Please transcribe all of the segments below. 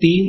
3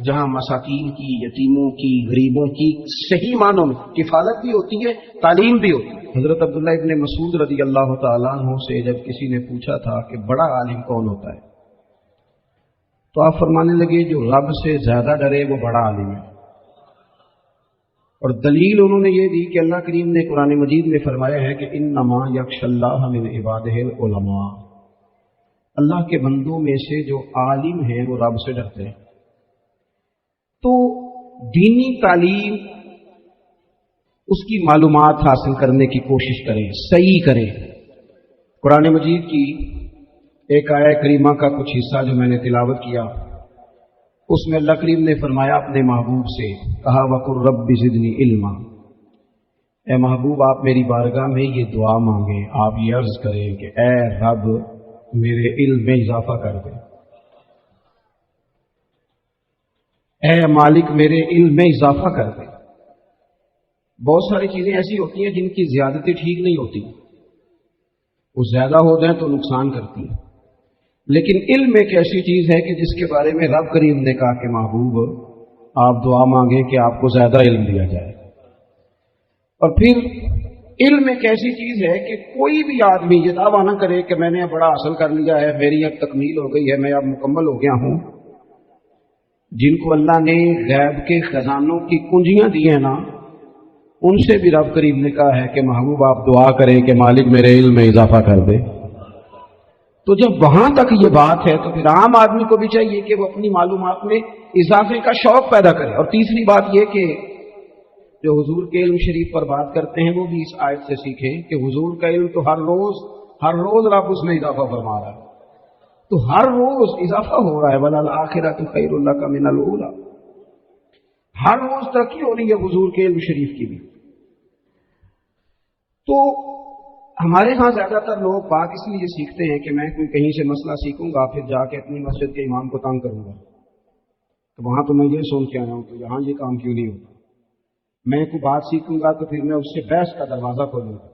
جہاں مساکین کی، یتیموں کی، غریبوں کی صحیح معنوں میں کفالت بھی ہوتی ہے، تعلیم بھی ہوتی ہے۔ حضرت عبداللہ ابن مسعود رضی اللہ تعالیٰ عنہ سے جب کسی نے پوچھا تھا کہ بڑا عالم کون ہوتا ہے، تو آپ فرمانے لگے جو رب سے زیادہ ڈرے وہ بڑا عالم ہے۔ اور دلیل انہوں نے یہ دی کہ اللہ کریم نے قرآن مجید میں فرمایا ہے کہ انما یخشی اللہ من عبادہ العلماء، اللہ کے بندوں میں سے جو عالم ہیں وہ رب سے ڈرتے ہیں۔ تو دینی تعلیم، اس کی معلومات حاصل کرنے کی کوشش کریں، صحیح کریں۔ قرآن مجید کی ایک آیہ کریمہ کا کچھ حصہ جو میں نے تلاوت کیا، اس میں اللہ کریم نے فرمایا اپنے محبوب سے، کہا وَقُلْ رَبِّ زِدْنِی عِلْمًا، اے محبوب آپ میری بارگاہ میں یہ دعا مانگیں، آپ یہ عرض کریں کہ اے رب میرے علم میں اضافہ کر دے، اے مالک میرے علم میں اضافہ کر دے۔ بہت ساری چیزیں ایسی ہوتی ہیں جن کی زیادتی ٹھیک نہیں ہوتی، وہ زیادہ ہو جائیں تو نقصان کرتی ہیں، لیکن علم ایک ایسی چیز ہے کہ جس کے بارے میں رب کریم نے کہا کہ محبوب آپ دعا مانگیں کہ آپ کو زیادہ علم دیا جائے۔ اور پھر علم ایک ایسی چیز ہے کہ کوئی بھی آدمی یہ دعویٰ نہ کرے کہ میں نے اب بڑا حاصل کر لیا ہے، میری اب تکمیل ہو گئی ہے، میں اب مکمل ہو گیا ہوں۔ جن کو اللہ نے غیب کے خزانوں کی کنجیاں دی ہیں نا، ان سے بھی رب کریم نے کہا ہے کہ محبوب آپ دعا کریں کہ مالک میرے علم میں اضافہ کر دے۔ تو جب وہاں تک یہ بات ہے تو پھر عام آدمی کو بھی چاہیے کہ وہ اپنی معلومات میں اضافے کا شوق پیدا کرے۔ اور تیسری بات یہ کہ جو حضور کے علم شریف پر بات کرتے ہیں وہ بھی اس آیت سے سیکھیں کہ حضور کا علم تو ہر روز رب اس میں اضافہ فرما رہا ہے، تو ہر روز اضافہ ہو رہا ہے۔ وَلَلْآخِرَةُ خَيْرٌ لَكَ مِنَ الْأُولَىٰ، ہر روز ترقی ہو رہی ہے حضور کے علم شریف کی بھی۔ تو ہمارے ہاں زیادہ تر لوگ بات اس لیے سیکھتے ہیں کہ میں کوئی کہیں سے مسئلہ سیکھوں گا پھر جا کے اپنی مسجد کے امام کو تنگ کروں گا، تو وہاں تو میں یہ سن کے آیا ہوں کہ یہاں یہ کام کیوں نہیں ہوتا۔ میں کوئی بات سیکھوں گا تو پھر میں اس سے بحث کا دروازہ کھولوں گا۔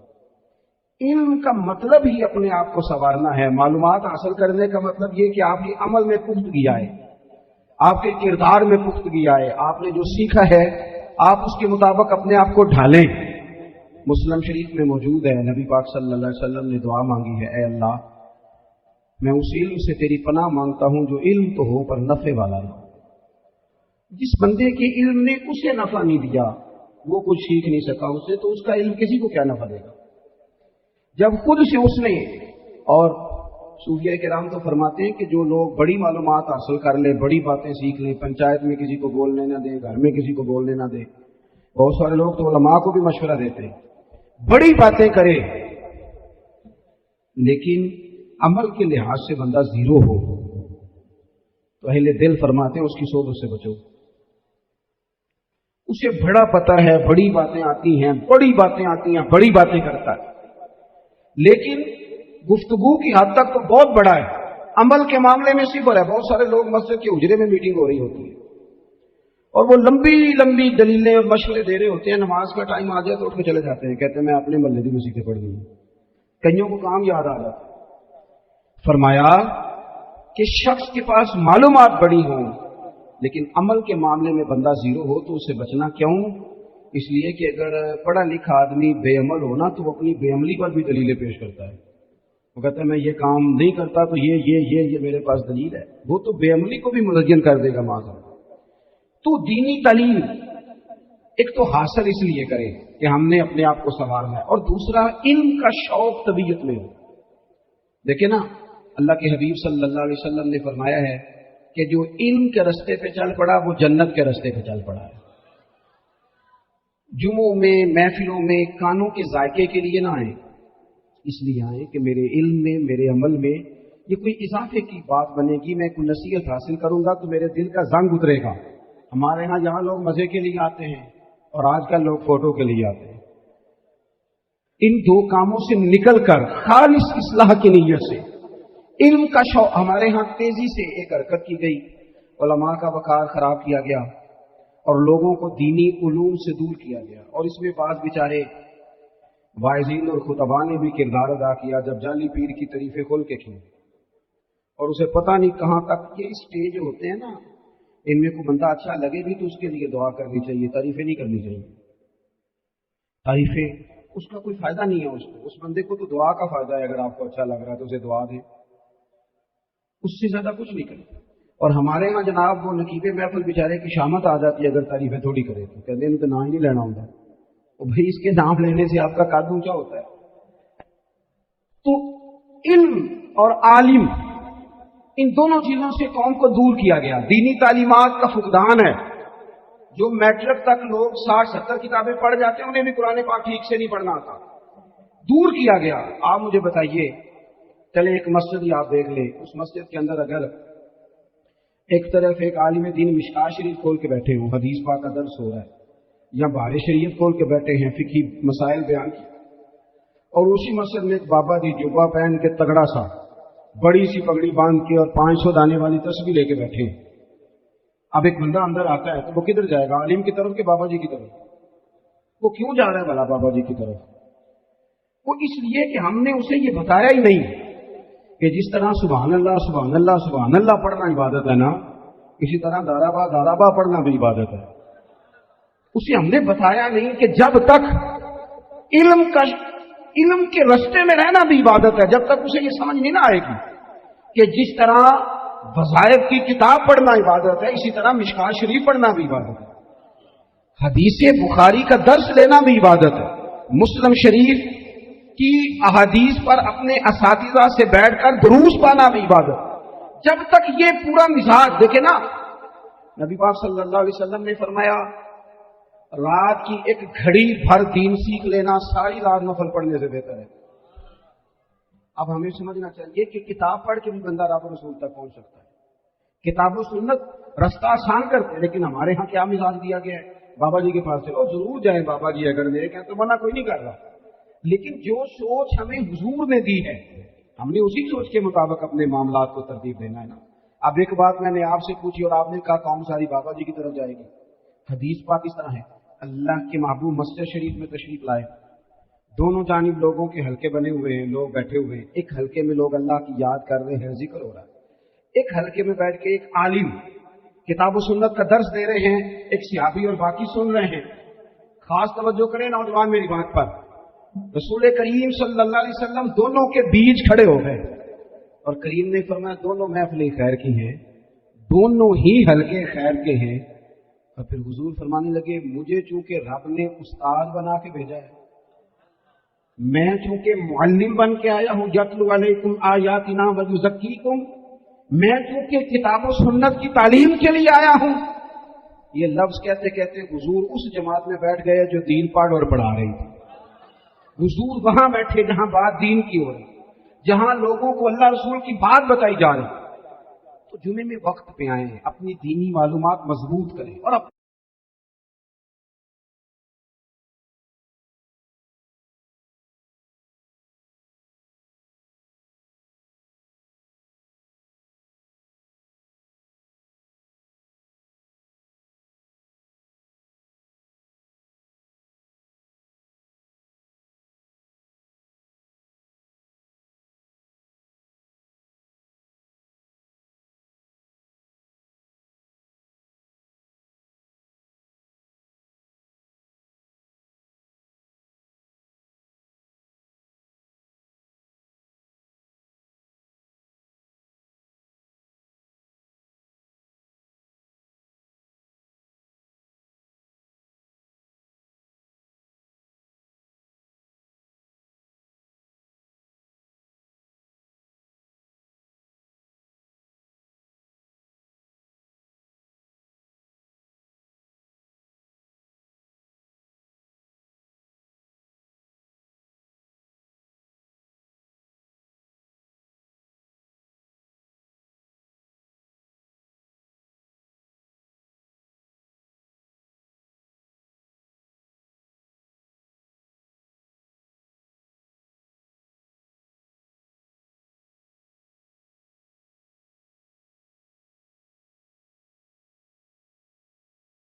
علم کا مطلب ہی اپنے آپ کو سنوارنا ہے، معلومات حاصل کرنے کا مطلب یہ کہ آپ کے عمل میں پختگی آئے، آپ کے کردار میں پختگی آئے، آپ نے جو سیکھا ہے آپ اس کے مطابق اپنے آپ کو ڈھالیں۔ مسلم شریف میں موجود ہے، نبی پاک صلی اللہ علیہ وسلم نے دعا مانگی ہے، اے اللہ میں اس علم سے تیری پناہ مانگتا ہوں جو علم تو ہو پر نفع والا نہ ہو۔ جس بندے کے علم نے اسے نفع نہیں دیا، وہ کچھ سیکھ نہیں سکا اسے، تو اس کا علم کسی کو کیا نفع دے گا جب خود سے اس نے۔ اور صوفیاء کرام تو فرماتے ہیں کہ جو لوگ بڑی معلومات حاصل کر لیں، بڑی باتیں سیکھ لیں، پنچایت میں کسی کو بولنے نہ دیں، گھر میں کسی کو بولنے نہ دیں، بہت سارے لوگ تو علماء کو بھی مشورہ دیتے ہیں، بڑی باتیں کرے لیکن عمل کے لحاظ سے بندہ زیرو ہو، تو اہل دل فرماتے ہیں اس کی صحبت سے بچو۔ اسے بڑا پتہ ہے، بڑی باتیں آتی ہیں، بڑی باتیں کرتا ہے، لیکن گفتگو کی حد تک تو بہت بڑا ہے، عمل کے معاملے میں صفر ہے۔ بہت سارے لوگ مسجد کے حجرے میں میٹنگ ہو رہی ہوتی ہے اور وہ لمبی دلیلیں اور مشورے دے رہے ہوتے ہیں، نماز کا ٹائم آ جائے تو اٹھ کے چلے جاتے ہیں، کہتے ہیں میں اپنے محلے کی مسجد پڑھ گئی ہوں۔ کئیوں کو کام یاد آ جاتا ہے۔ فرمایا کہ شخص کے پاس معلومات بڑی ہوں لیکن عمل کے معاملے میں بندہ زیرو ہو تو اسے بچنا کیوں؟ اس لیے کہ اگر پڑھا لکھا آدمی بے عمل ہونا تو وہ اپنی بے عملی پر بھی دلیلیں پیش کرتا ہے۔ وہ کہتا ہے میں یہ کام نہیں کرتا تو یہ میرے پاس دلیل ہے، وہ تو بے عملی کو بھی مزین کر دے گا معاذ۔ تو دینی تعلیم ایک تو حاصل اس لیے کرے کہ ہم نے اپنے آپ کو سنوارنا ہے، اور دوسرا علم کا شوق طبیعت میں ہو۔ دیکھیں نا، اللہ کے حبیب صلی اللہ علیہ وسلم نے فرمایا ہے کہ جو علم کے رستے پہ چل پڑا وہ جنت کے رستے پہ چل پڑا ہے۔ جمعوں میں، محفلوں میں کانوں کے ذائقے کے لیے نہ آئیں، اس لیے آئیں کہ میرے علم میں، میرے عمل میں یہ کوئی اضافے کی بات بنے گی، میں کوئی نصیحت حاصل کروں گا تو میرے دل کا زنگ اترے گا۔ ہمارے ہاں یہاں لوگ مزے کے لیے آتے ہیں اور آج کل لوگ فوٹو کے لیے آتے ہیں۔ ان دو کاموں سے نکل کر خالص اصلاح کی نیت سے علم کا شوق، ہمارے ہاں تیزی سے ایک حرکت کی گئی، علماء کا وقار خراب کیا گیا اور لوگوں کو دینی علوم سے دور کیا گیا، اور اس میں بعض بیچارے واعظین اور خطباء نے بھی کردار ادا کیا جب جعلی پیر کی تعریفیں کھول کے کی، اور اسے پتہ نہیں کہاں تک یہ اسٹیج ہوتے ہیں نا، ان میں کوئی بندہ اچھا لگے بھی تو اس کے لیے دعا کرنی چاہیے، تعریفیں نہیں کرنی چاہیے. تعریفیں اس کا کوئی فائدہ نہیں ہے. اس بندے کو تو دعا کا فائدہ ہے. اگر آپ کو اچھا لگ رہا ہے تو اسے دعا دیں، اس سے زیادہ کچھ نہیں کریں. اور ہمارے ہاں جناب وہ نقیب محفل بیچارے کی شامت آ جاتی ہے اگر تعریفیں تھوڑی کرے تو کہتے ہیں تو نام ہی نہیں لینا ہوتا. اور بھائی اس کے نام لینے سے آپ کا قد اونچا ہوتا ہے. تو علم اور عالم ان دونوں چیزوں سے قوم کو دور کیا گیا. دینی تعلیمات کا فقدان ہے. جو میٹرک تک لوگ 60-70 کتابیں پڑھ جاتے ہیں انہیں بھی قرآن پاک ٹھیک سے نہیں پڑھنا آتا. دور کیا گیا. آپ مجھے بتائیے، چلے ایک مسجد ہی آپ دیکھ لیں، اس مسجد کے اندر اگر ایک طرف ایک عالم دین مشکاہ شریف کھول کے بیٹھے ہوں، حدیث پاک کا درس ہو رہا ہے، یا بہار شریعت کھول کے بیٹھے ہیں، فقہی مسائل بیان کی، اور اسی مسجد میں ایک بابا جی جوبہ پہن کے تگڑا سا بڑی سی پگڑی باندھ کے اور 500 دانے والی تسبیح لے کے بیٹھے ہیں. اب ایک بندہ اندر آتا ہے تو وہ کدھر جائے گا؟ عالم کی طرف کہ بابا جی کی طرف؟ وہ کیوں جا رہا ہے بھلا بابا جی کی طرف؟ وہ اس لیے کہ ہم نے اسے یہ بتایا ہی نہیں کہ جس طرح سبحان اللہ سبحان اللہ سبحان اللہ پڑھنا عبادت ہے نا، اسی طرح دارابا پڑھنا بھی عبادت ہے. اسے ہم نے بتایا نہیں کہ جب تک علم کے رستے میں رہنا بھی عبادت ہے. جب تک اسے یہ سمجھ نہیں نہ آئے گی کہ جس طرح وظائف کی کتاب پڑھنا عبادت ہے، اسی طرح مشکاہ شریف پڑھنا بھی عبادت ہے، حدیث بخاری کا درس لینا بھی عبادت ہے، مسلم شریف کی احادیث پر اپنے اساتذہ سے بیٹھ کر دروس پانا بھی عبادت ہے. جب تک یہ پورا مزاج دیکھے نا، نبی پاک صلی اللہ علیہ وسلم نے فرمایا رات کی ایک گھڑی بھر دین سیکھ لینا ساری رات نفل پڑھنے سے بہتر ہے. اب ہمیں سمجھنا چاہیے کہ کتاب پڑھ کے بھی بندہ رب رسول تک پہنچ سکتا ہے. کتاب و سنت رستہ آسان کرتے ہیں، لیکن ہمارے ہاں کیا مزاج دیا گیا ہے؟ بابا جی کے پاس چلو ضرور جائیں بابا جی اگر میرے کہیں تو منع کوئی نہیں کر رہا، لیکن جو سوچ ہمیں حضور نے دی ہے ہم نے اسی سوچ کے مطابق اپنے معاملات کو ترتیب دینا ہے نا. اب ایک بات میں نے آپ سے پوچھی اور آپ نے کہا قوم ساری بابا جی کی طرف جائے گی. حدیث پاک اس طرح ہے، اللہ کے محبوب مسجد شریف میں تشریف لائے، دونوں جانب لوگوں کے حلقے بنے ہوئے ہیں، لوگ بیٹھے ہوئے ہیں. ایک حلقے میں لوگ اللہ کی یاد کر رہے ہیں، ذکر ہو رہا ہے. ایک حلقے میں بیٹھ کے ایک عالم کتاب و سنت کا درس دے رہے ہیں، ایک صحابی اور باقی سن رہے ہیں. خاص توجہ کریں نوجوان میری بات پر. رسول کریم صلی اللہ علیہ وسلم دونوں کے بیچ کھڑے ہو گئے اور کریم نے فرمایا دونوں محفلیں خیر کی ہیں، دونوں ہی حلقے خیر کے ہیں. اور پھر حضور فرمانے لگے مجھے چونکہ رب نے استاد بنا کے بھیجا ہے، میں چونکہ معلم بن کے آیا ہوں، یتلو علیکم آیاتنا ویزکیکم، میں چونکہ کتاب و سنت کی تعلیم کے لیے آیا ہوں. یہ لفظ کہتے کہتے حضور اس جماعت میں بیٹھ گئے جو دین پڑھ اور پڑھا رہی تھی. حضور وہاں بیٹھے جہاں بات دین کی ہو رہی، جہاں لوگوں کو اللہ رسول کی بات بتائی جا رہی. تو جمعے میں وقت پہ آئیں، اپنی دینی معلومات مضبوط کریں اور